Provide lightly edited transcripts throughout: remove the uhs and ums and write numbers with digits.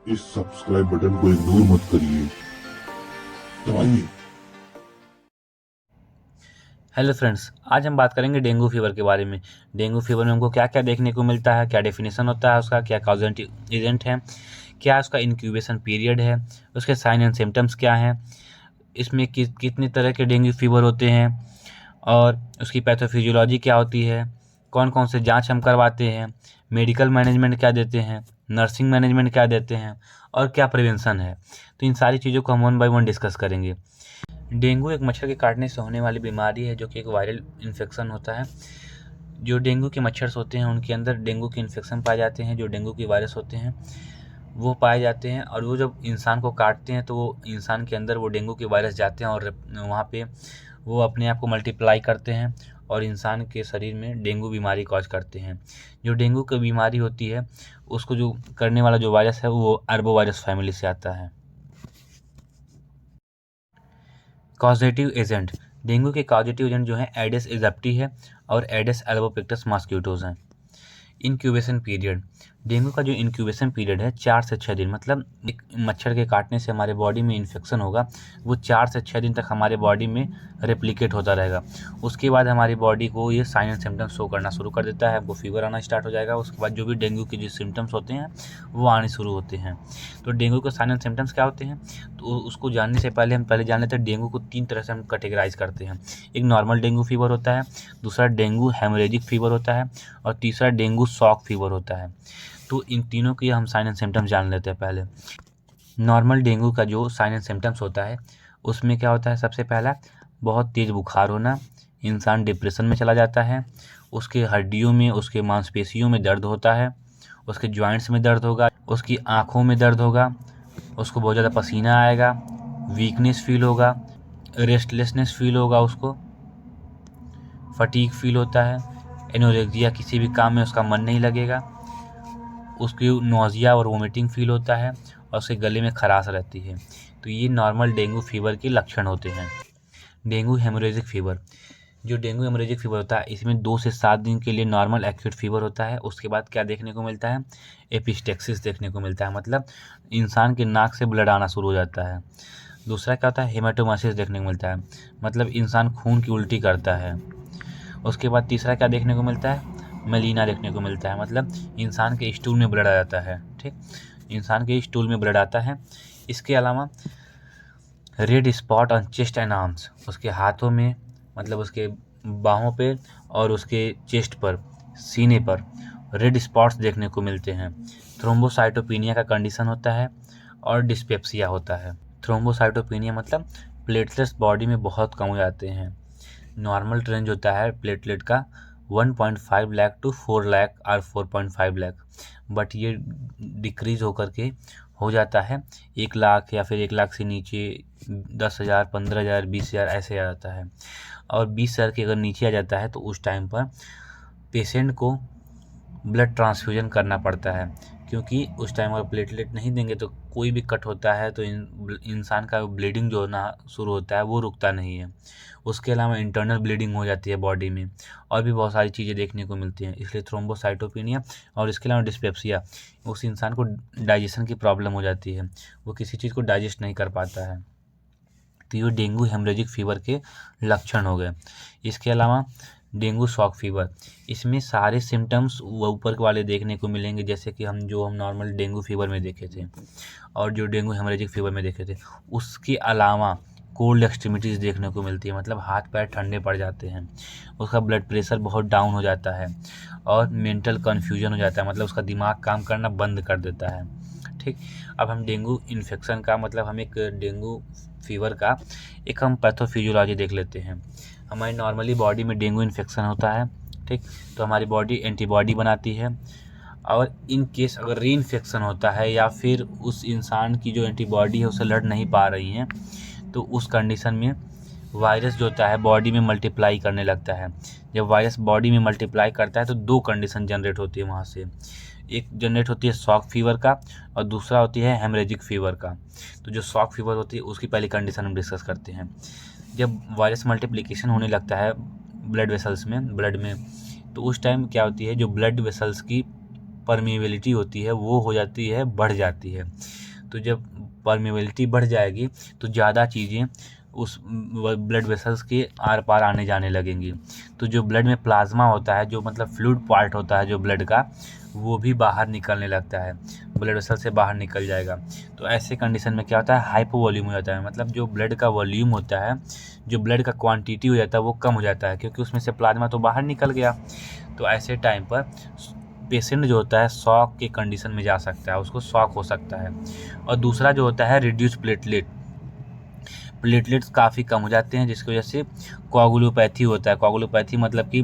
इस subscribe button को ignore मत करिए, दबाइए। हेलो फ्रेंड्स, आज हम बात करेंगे डेंगू फीवर के बारे में। डेंगू फीवर में हमको क्या क्या देखने को मिलता है, क्या डेफिनेशन होता है उसका, क्या कॉजेंटिव एजेंट है, क्या उसका इंक्यूबेशन पीरियड है, उसके साइन एंड सिम्टम्स क्या हैं, इसमें कितने तरह के डेंगू फीवर होते हैं और उसकी पैथोफिजियोलॉजी क्या होती है, कौन कौन से जांच हम करवाते हैं, मेडिकल मैनेजमेंट क्या देते हैं, नर्सिंग मैनेजमेंट क्या देते हैं और क्या प्रिवेंशन है। तो इन सारी चीज़ों को हम वन बाय वन डिस्कस करेंगे। डेंगू एक मच्छर के काटने से होने वाली बीमारी है जो कि एक वायरल इन्फेक्शन होता है। जो डेंगू के मच्छर होते हैं उनके अंदर डेंगू के इन्फेक्शन पाए जाते हैं, जो डेंगू के वायरस होते हैं वो पाए जाते हैं और वो जब इंसान को काटते हैं तो वो इंसान के अंदर वो डेंगू के वायरस जाते हैं और वहाँ पे वो अपने आप को मल्टीप्लाई करते हैं और इंसान के शरीर में डेंगू बीमारी कॉज करते हैं। जो डेंगू की बीमारी होती है उसको जो करने वाला जो वायरस है वो आर्बोवायरस फैमिली से आता है। कॉजेटिव एजेंट, डेंगू के कॉजेटिव एजेंट जो है एडिस एजिप्टी है और एडिस एल्बोपिक्टस मॉस्किटोज हैं। इंक्यूबेशन पीरियड, डेंगू का जो इंक्यूबेशन पीरियड है 4 से 6 दिन, मतलब एक मच्छर के काटने से हमारे बॉडी में इन्फेक्शन होगा वो 4 से 6 दिन तक हमारे बॉडी में रेप्लिकेट होता रहेगा। उसके बाद हमारी बॉडी को ये साइन एंड सिम्टम्स शो करना शुरू कर देता है, हमको फीवर आना स्टार्ट हो जाएगा। उसके बाद जो भी डेंगू के जो सिम्टम्स होते हैं वो आने शुरू होते हैं। तो डेंगू के साइन एंड सिम्टम्स क्या होते हैं, तो उसको जानने से पहले हम जान लेते हैं डेंगू को 3 तरह से हम कैटेगराइज करते हैं। एक नॉर्मल डेंगू फीवर होता है, दूसरा डेंगू हेमोरेजिक फीवर होता है और तीसरा डेंगू शॉक फीवर होता है। तो इन तीनों के हम साइन एंड सिम्टम्स जान लेते हैं। पहले नॉर्मल डेंगू का जो साइन एंड सिम्टम्स होता है उसमें क्या होता है, सबसे पहला बहुत तेज़ बुखार होना, इंसान डिप्रेशन में चला जाता है, उसके हड्डियों में उसके मांसपेशियों में दर्द होता है, उसके जॉइंट्स में दर्द होगा, उसकी आँखों में दर्द होगा, उसको बहुत ज़्यादा पसीना आएगा, वीकनेस फील होगा, रेस्टलेसनेस फील होगा, उसको फटीग फील होता है, एनोरेक्सिया, किसी भी काम में उसका मन नहीं लगेगा, उसकी नोज़िया और वोमिटिंग फील होता है और उसके गले में खराश रहती है। तो ये नॉर्मल डेंगू फीवर के लक्षण होते हैं। डेंगू हेमोरेजिक फीवर, जो डेंगू हेमोरेजिक फीवर होता है इसमें 2 से 7 दिन के लिए नॉर्मल एक्यूट फीवर होता है। उसके बाद क्या देखने को मिलता है, एपिस्टेक्सिस देखने को मिलता है, मतलब इंसान के नाक से ब्लड आना शुरू हो जाता है। दूसरा क्या होता है, हेमाटोमासिस देखने को मिलता है, मतलब इंसान खून की उल्टी करता है। उसके बाद तीसरा क्या देखने को मिलता है, मलीना देखने को मिलता है, मतलब इंसान के स्टूल में ब्लड आ जाता है। ठीक, इंसान के स्टूल में ब्लड आता है। इसके अलावा red spot on chest and arms, उसके हाथों में, मतलब उसके बाहों पे और उसके चेस्ट पर, सीने पर रेड स्पॉट्स देखने को मिलते हैं। थ्रोम्बोसाइटोपिनिया का कंडीशन होता है और डिस्पेप्सिया होता है। थ्रोम्बोसाइटोपिनिया मतलब प्लेटलेट्स बॉडी में बहुत कम हो जाते हैं। नॉर्मल रेंज होता है प्लेटलेट का 1.5 लाख टू 4 लाख और 4.5 लाख, बट ये डिक्रीज होकर के हो जाता है 1 लाख या फिर 1 लाख से नीचे 10,000, 15,000, 20,000 ऐसे आ जाता है। और 20,000 के अगर नीचे आ जाता है तो उस टाइम पर पेशेंट को ब्लड ट्रांसफ्यूजन करना पड़ता है, क्योंकि उस टाइम अगर प्लेटलेट नहीं देंगे तो कोई भी कट होता है तो इंसान का ब्लीडिंग जो होना शुरू होता है वो रुकता नहीं है। उसके अलावा इंटरनल ब्लीडिंग हो जाती है बॉडी में और भी बहुत सारी चीज़ें देखने को मिलती हैं। इसलिए थ्रोम्बोसाइटोपिनिया और इसके अलावा डिस्पेप्सिया, उस इंसान को डाइजेशन की प्रॉब्लम हो जाती है, वो किसी चीज़ को डाइजेस्ट नहीं कर पाता है। तो ये डेंगू हेमरेजिक फीवर के लक्षण हो गए। इसके अलावा डेंगू शॉक फीवर, इसमें सारे सिम्टम्स वो ऊपर वाले देखने को मिलेंगे जैसे कि हम नॉर्मल डेंगू फीवर में देखे थे और जो डेंगू हेमरेजिक फीवर में देखे थे। उसके अलावा कोल्ड एक्सट्रीमिटीज़ देखने को मिलती है, मतलब हाथ पैर ठंडे पड़ जाते हैं, उसका ब्लड प्रेशर बहुत डाउन हो जाता है और मेंटल कन्फ्यूजन हो जाता है, मतलब उसका दिमाग काम करना बंद कर देता है। ठीक, अब हम डेंगू इन्फेक्शन का, मतलब हम एक डेंगू फीवर का एक हम पैथोफिजियोलॉजी देख लेते हैं। हमारी नॉर्मली बॉडी में डेंगू इन्फेक्शन होता है, ठीक, तो हमारी बॉडी एंटीबॉडी बनाती है और इन केस अगर री इन्फेक्शन होता है या फिर उस इंसान की जो एंटीबॉडी है उससे लड़ नहीं पा रही हैं तो उस कंडीशन में वायरस जो होता है बॉडी में मल्टीप्लाई करने लगता है। जब वायरस बॉडी में मल्टीप्लाई करता है तो 2 कंडीशन जनरेट होती है वहाँ से, एक जनरेट होती है शॉक फीवर का और दूसरा होती है हेमरेजिक फीवर का। तो जो शॉक फीवर होती है उसकी पहली कंडीशन हम डिस्कस करते हैं। जब वायरस मल्टीप्लिकेशन होने लगता है ब्लड वेसल्स में, ब्लड में, तो उस टाइम क्या होती है, जो ब्लड वेसल्स की परमिएबिलिटी होती है वो हो जाती है, बढ़ जाती है। तो जब परमेबिलिटी बढ़ जाएगी तो ज़्यादा चीज़ें उस ब्लड वेसल्स के आर पार आने जाने लगेंगी। तो जो ब्लड में प्लाज्मा होता है, जो मतलब फ्लूइड पार्ट होता है जो ब्लड का, वो भी बाहर निकलने लगता है, ब्लड वेसल से बाहर निकल जाएगा। तो ऐसे कंडीशन में क्या होता है, हाइपो वॉल्यूम हो जाता है, मतलब जो ब्लड का वॉल्यूम होता है, जो ब्लड का क्वांटिटी हो जाता है वो कम हो जाता है, क्योंकि उसमें से प्लाज्मा तो बाहर निकल गया। तो ऐसे टाइम पर पेशेंट जो होता है शॉक के कंडीशन में जा सकता है, उसको शॉक हो सकता है। और दूसरा जो होता है रिड्यूस प्लेटलेट्स काफ़ी कम हो जाते हैं, जिसकी वजह से कोआगुलोपैथी होता है। कोआगुलोपैथी मतलब कि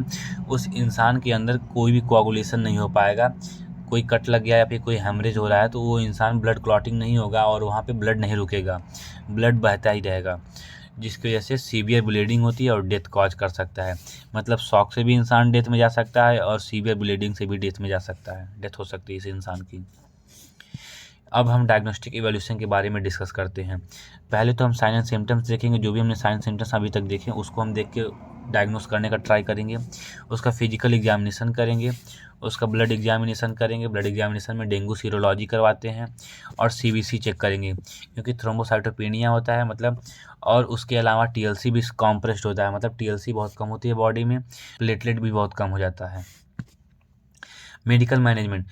उस इंसान के अंदर कोई भी कोआगुलेशन नहीं हो पाएगा। कोई कट लग गया या फिर कोई हेमरेज हो रहा है तो वो इंसान ब्लड क्लॉटिंग नहीं होगा और वहाँ पे ब्लड नहीं रुकेगा, ब्लड बहता ही रहेगा, जिसकी वजह से सीवियर ब्लीडिंग होती है और डेथ कॉज कर सकता है। मतलब शॉक से भी इंसान डेथ में जा सकता है और सीवियर ब्लीडिंग से भी डेथ में जा सकता है, डेथ हो सकती है इस इंसान की। अब हम डायग्नोस्टिक इवैल्यूएशन के बारे में डिस्कस करते हैं। पहले तो हम साइन एंड सिम्टम्स देखेंगे, जो भी हमने साइन सिम्टम्स अभी तक देखे उसको हम देख के डायग्नोस करने का ट्राई करेंगे। उसका फिजिकल एग्जामिनेशन करेंगे, उसका ब्लड एग्जामिनेशन करेंगे। ब्लड एग्जामिनेशन में डेंगू सीरोलॉजी करवाते हैं और सीबीसी चेक करेंगे, क्योंकि थ्रोम्बोसाइटोपेनिया होता है मतलब। और उसके अलावा टीएलसी भी कॉम्प्रेस्ड होता है, मतलब टीएलसी बहुत कम होती है बॉडी में, प्लेटलेट भी बहुत कम हो जाता है। मेडिकल मैनेजमेंट,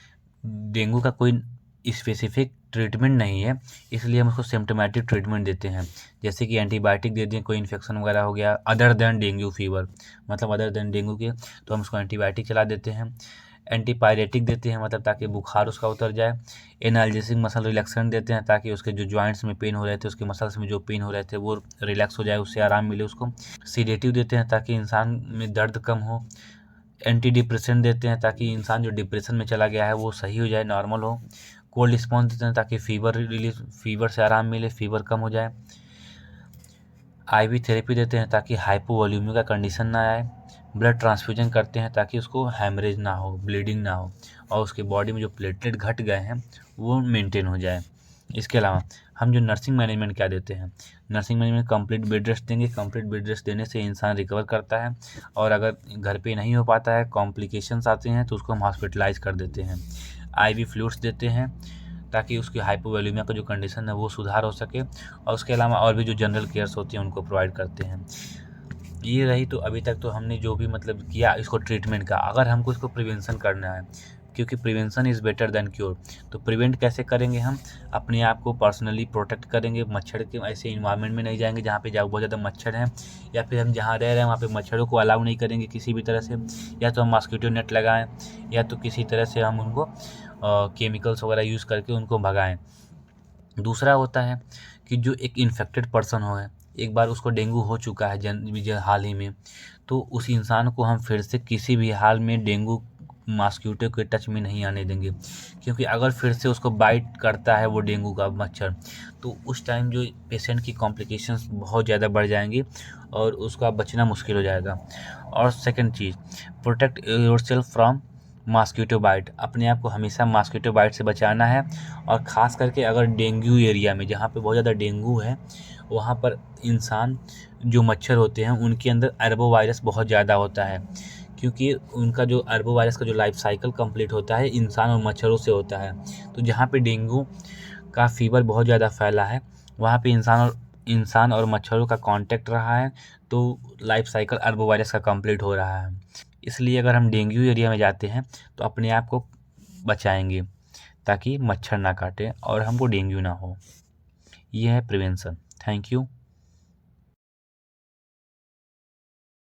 डेंगू का कोई स्पेसिफिक ट्रीटमेंट नहीं है, इसलिए हम उसको सिम्टोमेटिक ट्रीटमेंट देते हैं। जैसे कि एंटीबायोटिक दे दें, कोई इन्फेक्शन वगैरह हो गया अदर देन डेंगू फीवर, मतलब अदर देन डेंगू के, तो हम उसको एंटीबायोटिक चला देते हैं। एंटीपायरेटिक देते हैं, मतलब ताकि बुखार उसका उतर जाए। एनाल्जेसिक मसल रिलैक्सेंट देते हैं, ताकि उसके जो जॉइंट्स में पेन हो रहे थे, उसके मसल्स में जो पेन हो रहे थे वो रिलैक्स हो जाए, उससे आराम मिले उसको। सीडेटिव देते हैं ताकि इंसान में दर्द कम हो। एंटी डिप्रेसेंट देते हैं ताकि इंसान जो डिप्रेशन में चला गया है वो सही हो जाए, नॉर्मल हो। कोल्ड रिस्पॉन्स देते हैं ताकि फीवर से आराम मिले, फीवर कम हो जाए। आईवी थेरेपी देते हैं ताकि हाइपोवॉल्यूमिक का कंडीशन ना आए। ब्लड ट्रांसफ्यूजन करते हैं ताकि उसको हैमरेज ना हो, ब्लीडिंग ना हो, और उसके बॉडी में जो प्लेटलेट घट गए हैं वो मेंटेन हो जाए। इसके अलावा हम जो नर्सिंग मैनेजमेंट क्या देते हैं, nursing management complete bed rest देंगे। कंप्लीट बेड रेस्ट देने से इंसान रिकवर करता है, और अगर घर पे नहीं हो पाता है, कॉम्प्लिकेशंस आते हैं, तो उसको हम हॉस्पिटलाइज कर देते हैं। आईवी फ्लूइड्स देते हैं ताकि उसकी हाइपोवॉल्यूमिया का जो कंडीशन है वो सुधार हो सके, और उसके अलावा और भी जो जनरल केयर्स होती हैं उनको प्रोवाइड करते हैं। ये रही तो अभी तक तो हमने जो भी मतलब किया इसको ट्रीटमेंट का। अगर हमको इसको प्रिवेंशन करना है, क्योंकि prevention is better than cure, तो प्रिवेंट कैसे करेंगे, हम अपने आप को पर्सनली प्रोटेक्ट करेंगे। मच्छर के ऐसे इन्वायरमेंट में नहीं जाएंगे जहाँ पे बहुत ज़्यादा मच्छर हैं, या फिर हम जहाँ रह रहे हैं वहाँ पे मच्छरों को अलाउ नहीं करेंगे किसी भी तरह से। या तो हम मॉस्किटो नेट लगाएं, या तो किसी तरह से हम उनको केमिकल्स वगैरह यूज़ करके उनको भगाएं। दूसरा होता है कि जो एक इन्फेक्टेड पर्सन हो है, एक बार उसको डेंगू हो चुका है हाल ही में, तो उस इंसान को हम फिर से किसी भी हाल में डेंगू मॉस्किटो के टच में नहीं आने देंगे, क्योंकि अगर फिर से उसको बाइट करता है वो डेंगू का मच्छर, तो उस टाइम जो पेशेंट की कॉम्प्लिकेशंस बहुत ज़्यादा बढ़ जाएंगी और उसका बचना मुश्किल हो जाएगा। और सेकंड चीज़, protect yourself from mosquito bite, अपने आप को हमेशा मॉस्किटो बाइट से बचाना है। और ख़ास करके अगर डेंगू एरिया में जहाँ पे बहुत ज़्यादा डेंगू है, वहाँ पर इंसान जो मच्छर होते हैं उनके अंदर अरबो वायरस बहुत ज़्यादा होता है, क्योंकि उनका जो अरबो वायरस का जो लाइफ साइकिल कंप्लीट होता है इंसान और मच्छरों से होता है। तो जहाँ पे डेंगू का फीवर बहुत ज़्यादा फैला है, वहाँ पे इंसान और मच्छरों का कांटेक्ट रहा है, तो लाइफ साइकिल अरबो वायरस का कंप्लीट हो रहा है। इसलिए अगर हम डेंगू एरिया में जाते हैं तो अपने आप को बचाएंगे ताकि मच्छर ना काटे और हमको डेंगू ना हो। ये है प्रिवेंशन। Thank you.